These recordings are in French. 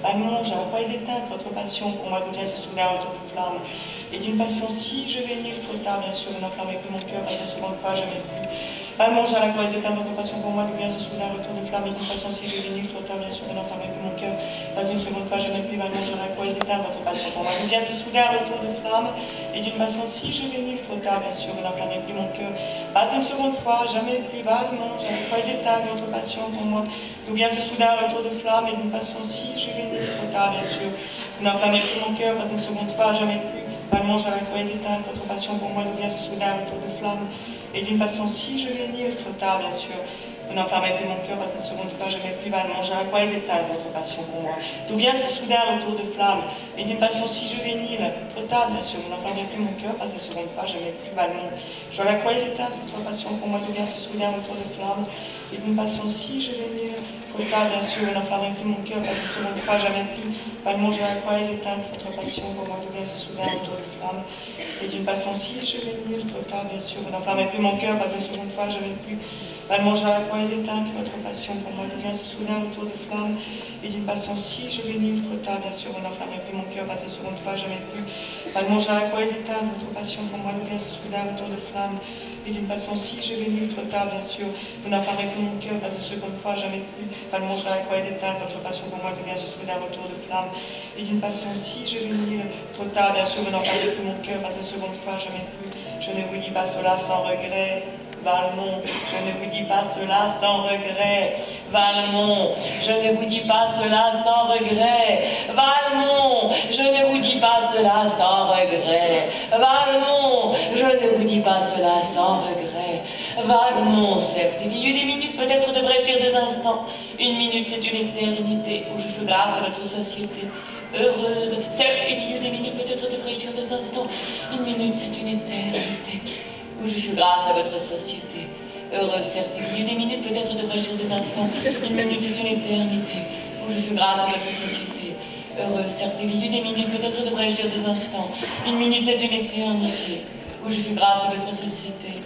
Allemand, je pas éteinte votre passion pour moi, d'où vient ce soudain retour de flamme. Et d'une passion si juvénile, trop tard, bien sûr, n'enflammez plus mon cœur, pas une seconde fois, jamais plus. Allemand, je pas éteinte votre passion pour moi, d'où vient ce soudain retour de flamme. Et d'une passion si juvénile, trop tard, bien sûr, n'enflammez plus mon cœur, pas une seconde fois, jamais plus. Allemand, je pas éteinte votre passion pour moi, d'où vient ce soudain retour de flamme. Et d'une passion si juvénile, trop tard, bien sûr, n'enflammez plus mon cœur, pas une seconde fois, jamais plus. Allemand, je pas éteinte votre passion pour moi, d'où vient ce soudain retour de flamme. Et d'une passion si juvénile, trop tard, bien sûr, vous n'enflammez plus mon cœur, pas une seconde fois, jamais plus. Allemand, je pas éteinte votre passion pour moi, d'où vient ce soudain retour de flamme. Et d'une passion si juvénile, trop tard, bien sûr, vous n'enflammez plus mon cœur, pas une seconde fois, jamais plus. Allemand, je pas éteinte votre passion pour moi, d'où vient ce soudain retour de flamme. Et d'une passion si juvénile, trop tard, bien sûr, vous n'enflammez plus mon cœur, pas une seconde fois, jamais plus. Allemand, je la crois éteinte votre passion pour moi, d'où vient ce soudain retour de flamme. Et d'une passion si juvénile, trop tard, bien sûr, vous n'enflammez plus mon cœur, pas une seconde fois, jamais plus. Allemand, je la crois éteinte votre passion pour moi, d'où vient ce soudain retour de flamme. Et d'une passion si juvénile, trop tard, bien sûr, vous n'enflammez plus mon cœur, pas une seconde fois, jamais plus. Allemand, je la crois éteinte votre passion pour moi, d'où vient ce soudain retour de flamme. Et d'une passion si juvénile, trop tard, bien sûr, vous n'enflammez plus mon cœur, pas une seconde fois, jamais plus. Allemand, je la crois éteinte votre passion pour moi, d'où vient ce soudain retour de flamme. Et d'une passion si juvénile, trop tard, bien sûr, vous n'enflammez plus mon cœur, pas une seconde fois, jamais plus. Allemand, je la crois éteinte votre passion pour moi, d'où vient ce soudain retour de flamme. Et d'une passion si juvénile, trop tard, bien sûr, vous n'enflammez plus mon cœur, pas une seconde fois, jamais plus. Je ne vous dis pas cela sans regret, Valmont, je ne vous dis pas cela sans regret, Valmont, je ne vous dis pas cela sans regret, Valmont, je ne vous dis pas cela sans regret, Valmont, je ne vous dis pas cela sans regret, Valmont, certes, il y a eu des minutes, peut-être devrais-je dire des instants, une minute c'est une éternité, où je fais grâce à votre société heureuse, certes, il y a eu des minutes, peut-être devrais-je dire des instants, une minute c'est une éternité, où je fus grâce à votre société. Heureuse, certes, il y a eu des minutes, peut-être devrais-je dire des instants. Une minute, c'est une éternité, où je fus grâce à votre société. Heureuse, certes, il y a eu des minutes, peut-être devrais-je dire des instants. Une minute, c'est une éternité, où je fus grâce à votre société.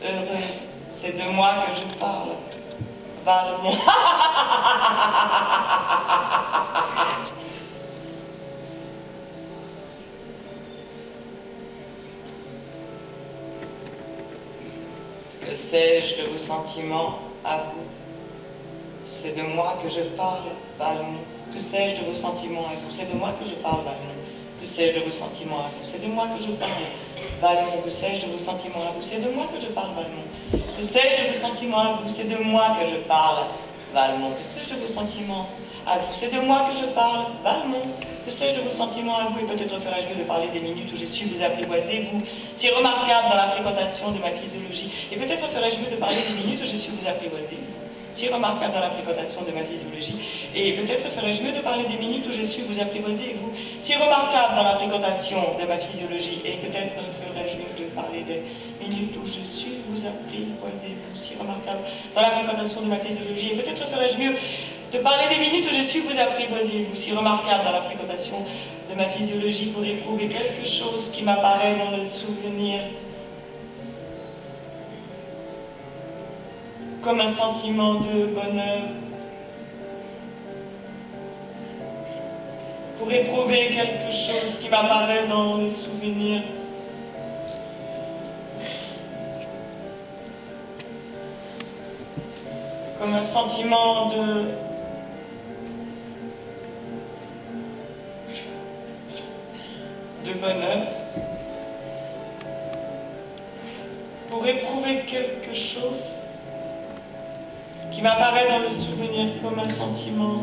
Heureuse, c'est de moi que je parle. Valmont. Que sais-je de vos sentiments à vous? C'est de moi que je parle, Valmont. Que sais-je de vos sentiments à vous? C'est de moi que je parle, Valmont. Que sais-je de vos sentiments à vous? C'est de moi que je parle, Valmont. Que sais-je de vos sentiments à vous? C'est de moi que je parle, Valmont. Que sais-je de vos sentiments à vous? C'est de moi que je parle, Valmont. Que sais-je de vos sentiments à vous? C'est de moi que je parle, Valmont. Que sais-je de vos sentiments à vous? Et peut-être ferais-je mieux de parler des minutes où j'ai su vous apprivoiser, vous, si remarquable dans la fréquentation de ma physiologie. Et peut-être ferais-je mieux de parler des minutes où j'ai su vous apprivoiser, vous, si remarquable dans la fréquentation de ma physiologie. Et peut-être ferais-je mieux de parler des minutes où j'ai su vous apprivoiser, vous, si remarquable dans la fréquentation de ma physiologie. Et peut-être ferais-je mieux de parler des minutes où je suis vous apprivoiser, vous, si remarquable dans la fréquentation de ma physiologie. Et peut-être ferais-je mieux de parler des minutes où j'ai su vous apprivoiser, vous, si remarquable dans la fréquentation de ma physiologie, pour éprouver quelque chose qui m'apparaît dans le souvenir comme un sentiment de bonheur, pour éprouver quelque chose qui m'apparaît dans le souvenir comme un sentiment de bonheur, pour éprouver quelque chose qui m'apparaît dans le souvenir comme un sentiment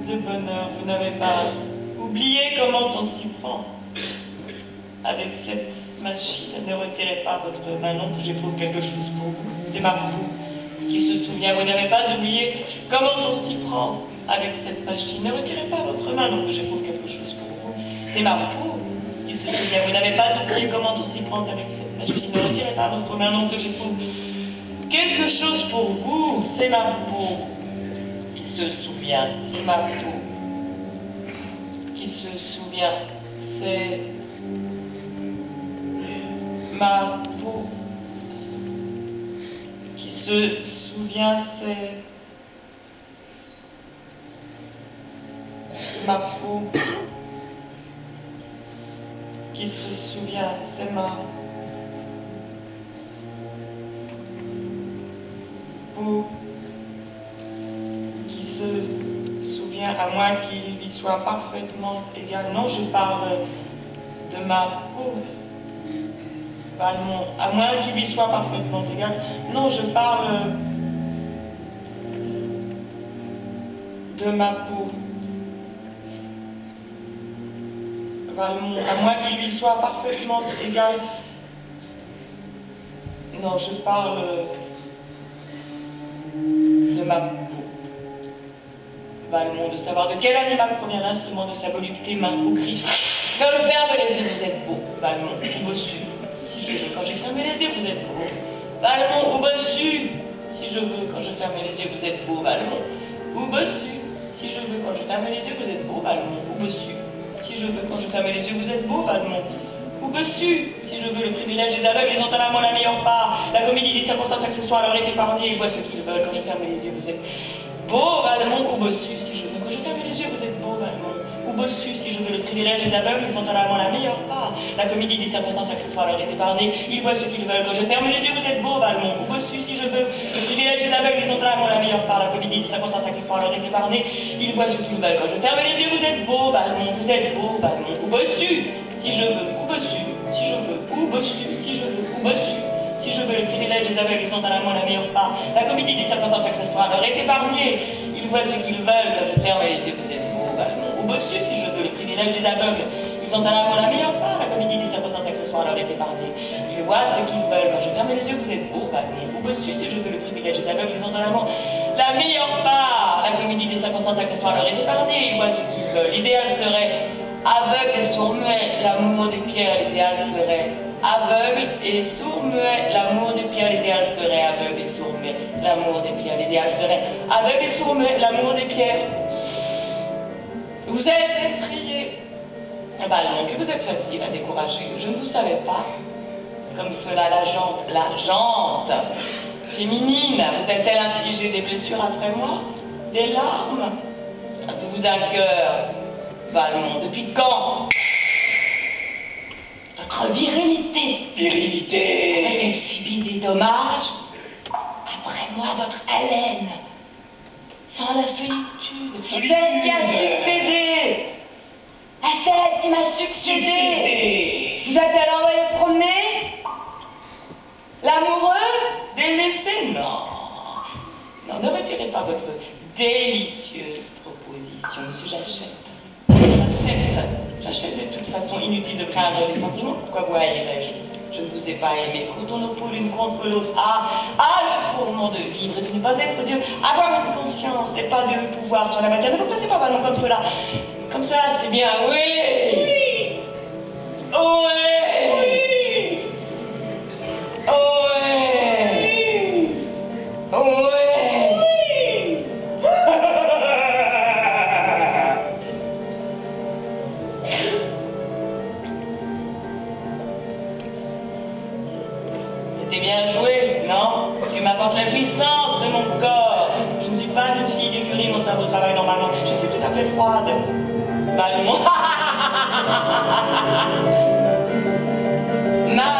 de bonheur. Vous n'avez pas oublié comment on s'y prend avec cette machine. Ne retirez pas votre main, non, que j'éprouve quelque chose pour vous. C'est ma peau qui se souvient. Vous n'avez pas oublié comment on s'y prend avec cette machine. Ne retirez pas votre main, non, que j'éprouve quelque chose pour vous. C'est ma peau qui se souvient. Vous n'avez pas oublié comment on s'y prend avec cette machine. Ne retirez pas votre main, non, que j'éprouve quelque chose pour vous. C'est ma peau qui se souvient. C'est ma peau qui se souvient. C'est ma peau qui se souvient. C'est ma peau qui se souvient, c'est ma peau qui se souvient, à moins qu'il lui soit parfaitement égal. Non, je parle de ma peau. Valmont, à moins qu'il lui soit parfaitement égal. Non, je parle de ma peau. Valmont, à moins qu'il lui soit parfaitement égal. Non, je parle de ma peau. Valmont, de savoir de quel animal provient l'instrument de sa volupté, main ou griffe. Quand je ferme les yeux, vous êtes beau. Valmont, ou bossu, si je veux. Quand j'ai fermé les yeux, vous êtes beau. Valmont, ou bossu, si je veux. Quand je ferme les yeux, vous êtes beau. Valmont, ou bossu, si je veux. Quand je ferme les yeux, vous êtes beau. Valmont, ou bossu, si je veux. Quand je ferme les yeux, vous êtes beau. Valmont, ou bossu, si je veux. Le privilège des aveugles, ils ont en amont la meilleure part. La comédie des circonstances accessoires leur est épargnée. Ils voient ce qu'ils veulent. Quand je ferme les yeux, vous êtes beau. Valmont, ou bossu, si je veux. Quand je ferme les yeux, vous êtes beau. Valmont, ou bossu, si je veux. Le privilège des aveugles, ils ont en amont la meilleure part. La comédie des circonstances accessoires leur est épargnée. Ils voient ce qu'ils veulent. Quand je ferme les yeux, vous êtes beau. Valmont, ou bossu, si je veux. Le privilège des aveugles, ils ont en amont la meilleure part. La comédie des circonstances accessoires leur est épargnée. Ils voient ce qu'ils veulent. Quand je ferme les yeux, vous êtes beau. Valmont, vous êtes beau. Valmont, ou bossu, si je veux. Ou bossu, si je veux. Ou bossu, si je veux. Ou bossu, si je veux. Le privilège des aveugles, ils ont en amont la meilleure part. La comédie des circonstances accessoires leur est épargnée. Ils voient ce qu'ils veulent. Quand je ferme les yeux, vous êtes beau. Valmont, ou bossu, si je veux. Le privilège des aveugles, ils ont en amont la meilleure part. La comédie des circonstances accessoires leur est épargnée. Ils voient ce qu'ils veulent. Quand je ferme les yeux, vous êtes beau. Valmont, ou bossu, si je veux. Le privilège des aveugles, ils ont en amont la meilleure part. La comédie des circonstances accessoires leur est épargnée. Ils voient ce qu'ils veulent. L'idéal serait aveugle et sourd-muet. L'amour des pierres, l'idéal serait aveugle et sourd-muet. L'amour des pierres, l'idéal serait aveugle et sourd-muet. L'amour des pierres, l'idéal serait aveugle et sourd-muet. L'amour des pierres. Vous êtes effrayé. Valmont, que vous êtes facile à décourager. Je ne vous savais pas. Comme cela, la jante féminine, vous a-t-elle infligé des blessures après moi? Des larmes? Avez-vous un cœur, Valmont? Depuis quand votre virilité a-t-elle subi des dommages? Après moi, votre haleine, sans la solitude, c'est celle qui a succédé à celle qui m'a succédé. Vous a-t-elle envoyé promener? L'amoureux? Délaissé? Non. Non, ne retirez pas votre délicieuse proposition, monsieur, j'achète. J'achète de toute façon, inutile de craindre les sentiments. Pourquoi vous haïrais-je? Je ne vous ai pas aimé. Frottons nos peaux l'une contre l'autre. Le tourment de vivre et de ne pas être Dieu. Avoir une conscience et pas de pouvoir sur la matière. Ne vous passez pas Valmont comme cela. Comme ça, c'est bien. Oui. Oui. C'était bien joué, non? Tu m'apportes la jouissance de mon corps. Je ne suis pas une fille d'écurie, mon cerveau travaille normalement. Je suis tout à fait froide. Valmont. Ma